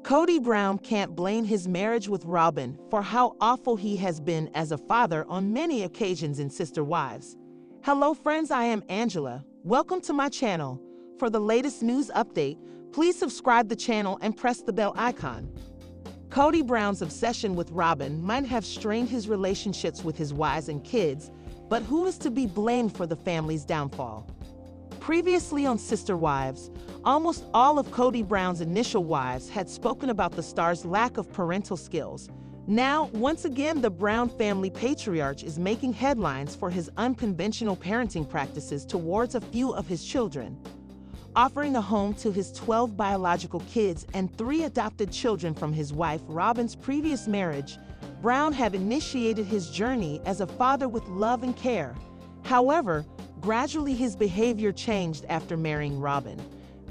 Cody Brown can't blame his marriage with Robyn for how awful he has been as a father on many occasions in Sister Wives. Hello friends, I am Angela. Welcome to my channel. For the latest news update, please subscribe the channel and press the bell icon. Cody Brown's obsession with Robyn might have strained his relationships with his wives and kids, but who is to be blamed for the family's downfall? Previously on Sister Wives, almost all of Cody Brown's initial wives had spoken about the star's lack of parental skills. Now, once again, the Brown family patriarch is making headlines for his unconventional parenting practices towards a few of his children. Offering a home to his 12 biological kids and 3 adopted children from his wife Robyn's previous marriage, Brown had initiated his journey as a father with love and care. However, gradually his behavior changed after marrying Robyn.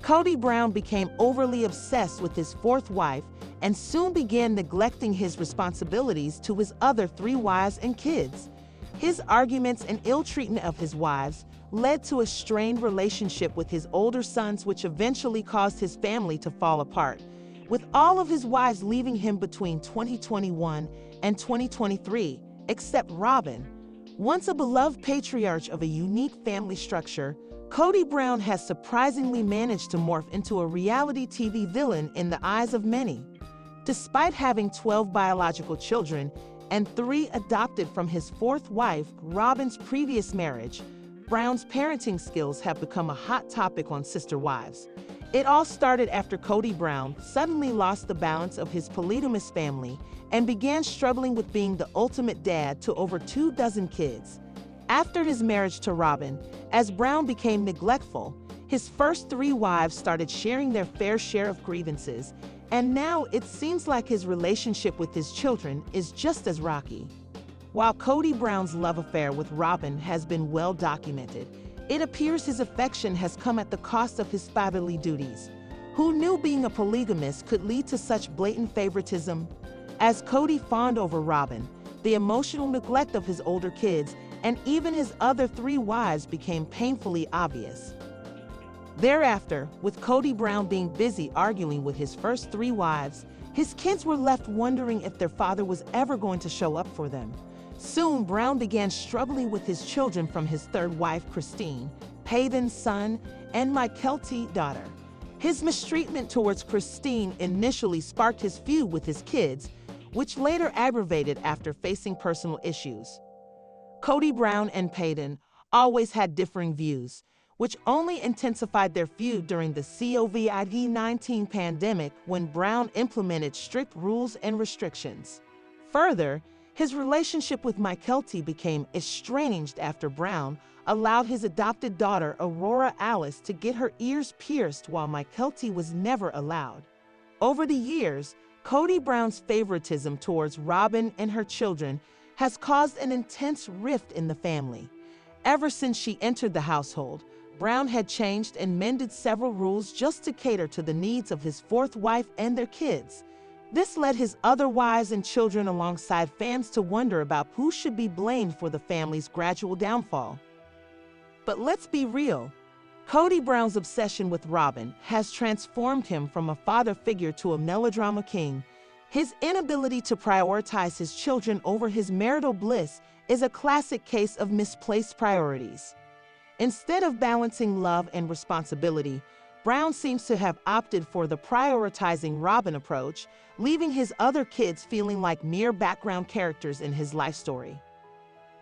Cody Brown became overly obsessed with his 4th wife and soon began neglecting his responsibilities to his other 3 wives and kids. His arguments and ill treatment of his wives led to a strained relationship with his older sons, which eventually caused his family to fall apart, with all of his wives leaving him between 2021 and 2023, except Robyn. Once a beloved patriarch of a unique family structure, Cody Brown has surprisingly managed to morph into a reality TV villain in the eyes of many. Despite having 12 biological children and 3 adopted from his 4th wife, Robyn's previous marriage, Brown's parenting skills have become a hot topic on Sister Wives. It all started after Cody Brown suddenly lost the balance of his polygamous family and began struggling with being the ultimate dad to over 24 kids. After his marriage to Robyn, as Brown became neglectful, his first 3 wives started sharing their fair share of grievances, and now it seems like his relationship with his children is just as rocky. While Cody Brown's love affair with Robyn has been well documented, it appears his affection has come at the cost of his fatherly duties. Who knew being a polygamist could lead to such blatant favoritism? As Cody fawned over Robyn, the emotional neglect of his older kids and even his other 3 wives became painfully obvious. Thereafter, with Cody Brown being busy arguing with his first 3 wives, his kids were left wondering if their father was ever going to show up for them. Soon, Brown began struggling with his children from his 3rd wife, Christine, Payton's son, and Mykelti's daughter. His mistreatment towards Christine initially sparked his feud with his kids, which later aggravated after facing personal issues. Cody Brown and Payton always had differing views, which only intensified their feud during the COVID-19 pandemic when Brown implemented strict rules and restrictions. Further, his relationship with Mykelti became estranged after Brown allowed his adopted daughter Aurora Alice to get her ears pierced while Mykelti was never allowed. Over the years, Cody Brown's favoritism towards Robyn and her children has caused an intense rift in the family. Ever since she entered the household, Brown had changed and mended several rules just to cater to the needs of his 4th wife and their kids. This led his other wives and children alongside fans to wonder about who should be blamed for the family's gradual downfall. But let's be real. Cody Brown's obsession with Robyn has transformed him from a father figure to a melodrama king. His inability to prioritize his children over his marital bliss is a classic case of misplaced priorities. Instead of balancing love and responsibility, Brown seems to have opted for the prioritizing Robyn approach, leaving his other kids feeling like mere background characters in his life story.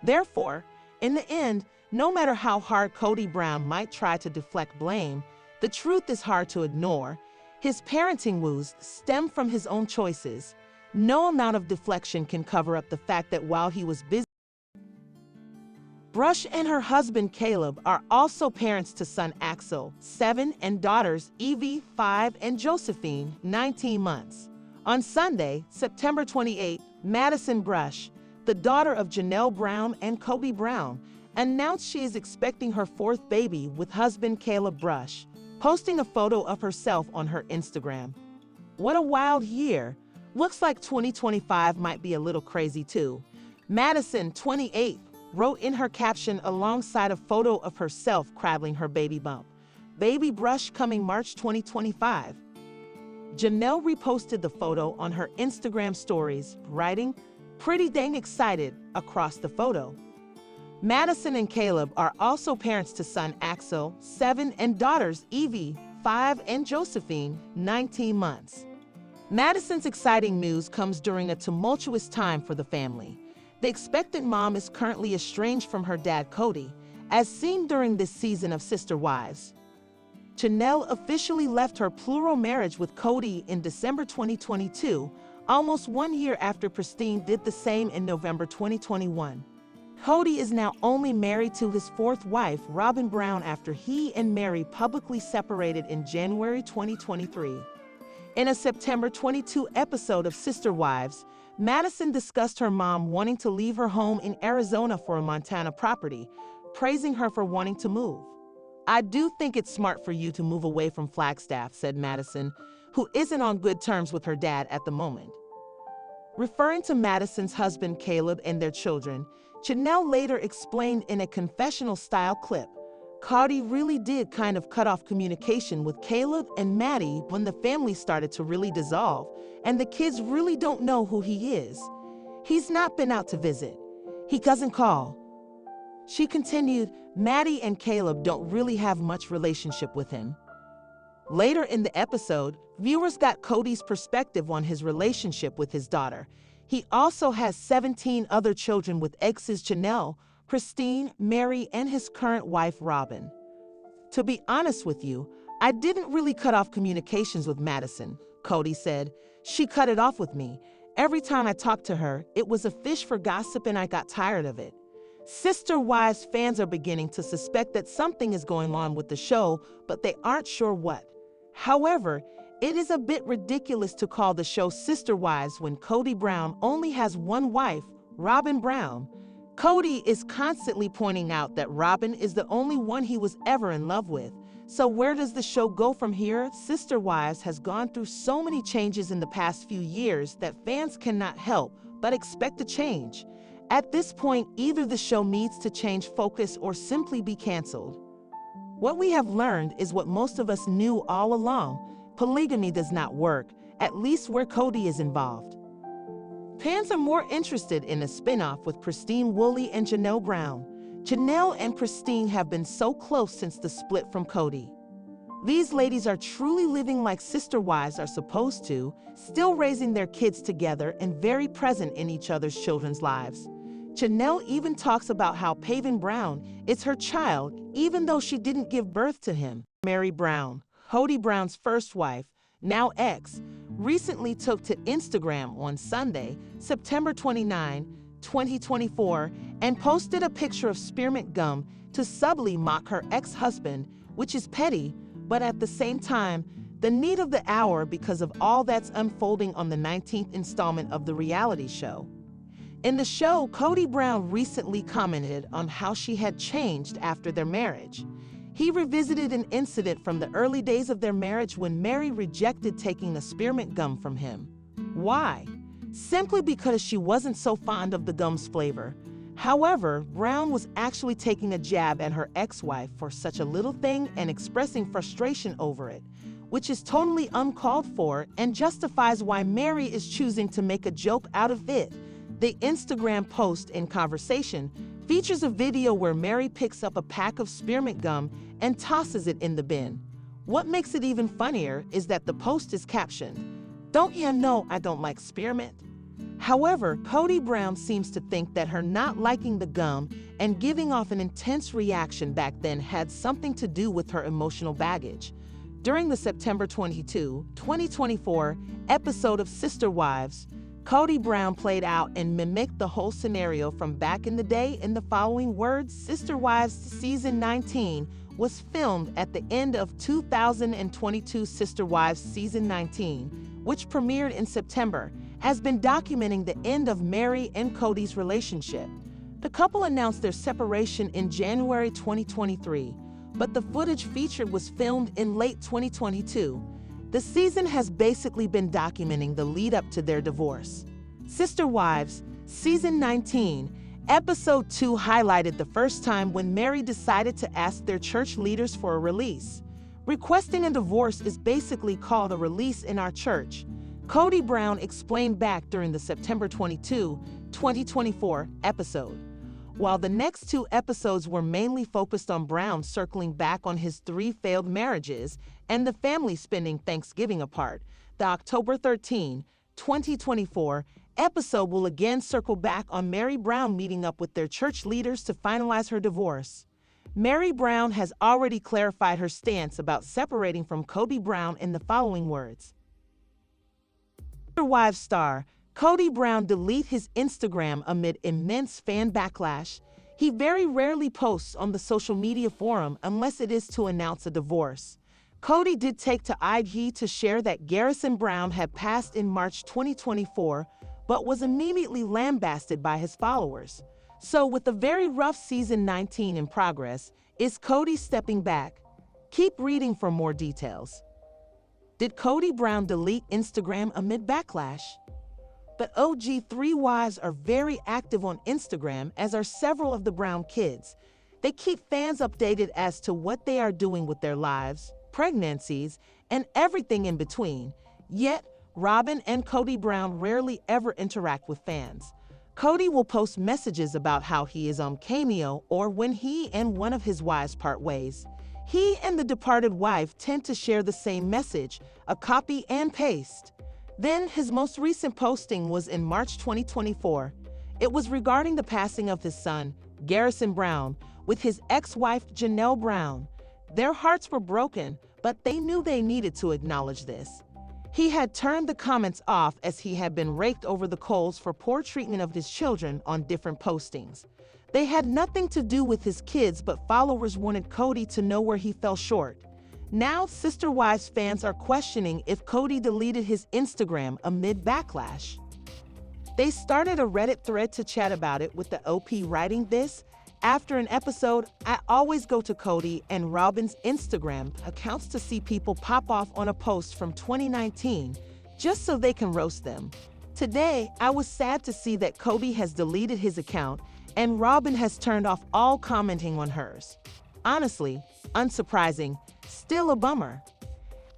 Therefore, in the end, no matter how hard Cody Brown might try to deflect blame, the truth is hard to ignore. His parenting woes stem from his own choices. No amount of deflection can cover up the fact that while he was busy, Brush and her husband Caleb are also parents to son Axel, 7, and daughters Evie, 5, and Josephine, 19 months. On Sunday, September 28, Madison Brush, the daughter of Janelle Brown and Cody Brown, announced she is expecting her 4th baby with husband Caleb Brush, posting a photo of herself on her Instagram. What a wild year! Looks like 2025 might be a little crazy too. Madison, 28, wrote in her caption alongside a photo of herself cradling her baby bump, "Baby Brush coming March 2025. Janelle reposted the photo on her Instagram stories, writing, "Pretty dang excited," across the photo. Madison and Caleb are also parents to son Axel, 7, and daughters Evie, 5, and Josephine, 19 months. Madison's exciting news comes during a tumultuous time for the family. The expectant mom is currently estranged from her dad Cody, as seen during this season of Sister Wives. Janelle officially left her plural marriage with Cody in December 2022, almost 1 year after Pristine did the same in November 2021. Cody is now only married to his fourth wife, Robyn Brown, after he and Mary publicly separated in January 2023. In a September 22 episode of Sister Wives, Madison discussed her mom wanting to leave her home in Arizona for a Montana property, praising her for wanting to move. "I do think it's smart for you to move away from Flagstaff," said Madison, who isn't on good terms with her dad at the moment. Referring to Madison's husband Caleb and their children, Janelle later explained in a confessional-style clip, "Kody really did kind of cut off communication with Caleb and Maddie when the family started to really dissolve, and the kids really don't know who he is. He's not been out to visit. He doesn't call." She continued, "Maddie and Caleb don't really have much relationship with him." Later in the episode, viewers got Cody's perspective on his relationship with his daughter. He also has 17 other children with exes Janelle, Pristine, Mary, and his current wife Robyn. "To be honest with you, I didn't really cut off communications with Madison," Cody said. "She cut it off with me. Every time I talked to her, it was a fish for gossip and I got tired of it." Sister Wives fans are beginning to suspect that something is going on with the show, but they aren't sure what. However, it is a bit ridiculous to call the show Sister Wives when Cody Brown only has one wife, Robyn Brown. Cody is constantly pointing out that Robyn is the only one he was ever in love with. So where does the show go from here? Sister Wives has gone through so many changes in the past few years that fans cannot help but expect a change. At this point, either the show needs to change focus or simply be canceled. What we have learned is what most of us knew all along. Polygamy does not work, at least where Cody is involved. Fans are more interested in a spin-off with Pristine Woolley and Janelle Brown. Janelle and Pristine have been so close since the split from Cody. These ladies are truly living like sister wives are supposed to, still raising their kids together and very present in each other's children's lives. Janelle even talks about how Maddie Brown is her child, even though she didn't give birth to him. Maddie Brown, Cody Brown's first wife, now ex, recently took to Instagram on Sunday, September 29, 2024, and posted a picture of spearmint gum to subtly mock her ex-husband, which is petty, but at the same time, the need of the hour because of all that's unfolding on the 19th installment of the reality show. In the show, Cody Brown recently commented on how she had changed after their marriage. He revisited an incident from the early days of their marriage when Mary rejected taking the spearmint gum from him. Why? Simply because she wasn't so fond of the gum's flavor. However, Brown was actually taking a jab at her ex-wife for such a little thing and expressing frustration over it, which is totally uncalled for and justifies why Mary is choosing to make a joke out of it. The Instagram post in conversation features a video where Mary picks up a pack of spearmint gum and tosses it in the bin. What makes it even funnier is that the post is captioned, "Don't you know I don't like spearmint?" However, Cody Brown seems to think that her not liking the gum and giving off an intense reaction back then had something to do with her emotional baggage. During the September 22, 2024 episode of Sister Wives, Cody Brown played out and mimicked the whole scenario from back in the day in the following words. Sister Wives Season 19 was filmed at the end of 2022. Sister Wives Season 19, which premiered in September, has been documenting the end of Mary and Cody's relationship. The couple announced their separation in January 2023, but the footage featured was filmed in late 2022. The season has basically been documenting the lead up to their divorce. Sister Wives, Season 19, Episode 2 highlighted the first time when Mary decided to ask their church leaders for a release. Requesting a divorce is basically called a release in our church, Cody Brown explained back during the September 22, 2024 episode. While the next two episodes were mainly focused on Brown circling back on his 3 failed marriages and the family spending Thanksgiving apart, the October 13, 2024 episode will again circle back on Maddie Brown meeting up with their church leaders to finalize her divorce. Maddie Brown has already clarified her stance about separating from Cody Brown in the following words. Wives star Cody Brown delete his Instagram amid immense fan backlash. He very rarely posts on the social media forum unless it is to announce a divorce. Cody did take to IG to share that Garrison Brown had passed in March 2024, but was immediately lambasted by his followers. So with a very rough season 19 in progress, is Cody stepping back? Keep reading for more details. Did Cody Brown delete Instagram amid backlash? But OG 3 wives are very active on Instagram, as are several of the Brown kids. They keep fans updated as to what they are doing with their lives, pregnancies, and everything in between. Yet, Robyn and Cody Brown rarely ever interact with fans. Cody will post messages about how he is on Cameo or when he and one of his wives part ways. He and the departed wife tend to share the same message, a copy and paste. Then his most recent posting was in March 2024. It was regarding the passing of his son, Garrison Brown, with his ex-wife Janelle Brown. Their hearts were broken, but they knew they needed to acknowledge this. He had turned the comments off as he had been raked over the coals for poor treatment of his children on different postings. They had nothing to do with his kids, but followers wanted Cody to know where he fell short. Now, Sister Wives fans are questioning if Cody deleted his Instagram amid backlash. They started a Reddit thread to chat about it, with the OP writing this. After an episode, I always go to Cody and Robyn's Instagram accounts to see people pop off on a post from 2019 just so they can roast them. Today, I was sad to see that Cody has deleted his account and Robyn has turned off all commenting on hers. Honestly, unsurprising, still a bummer.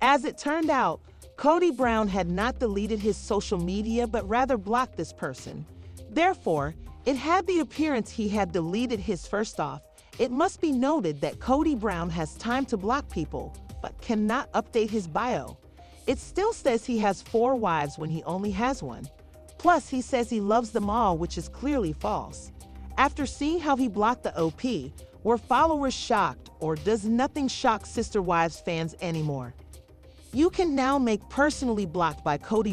As it turned out, Cody Brown had not deleted his social media but rather blocked this person. Therefore, it had the appearance he had deleted his. First off, it must be noted that Cody Brown has time to block people, but cannot update his bio. It still says he has 4 wives when he only has 1. Plus, he says he loves them all, which is clearly false. After seeing how he blocked the OP, were followers shocked, or does nothing shock Sister Wives fans anymore? You can now make personally blocked by Cody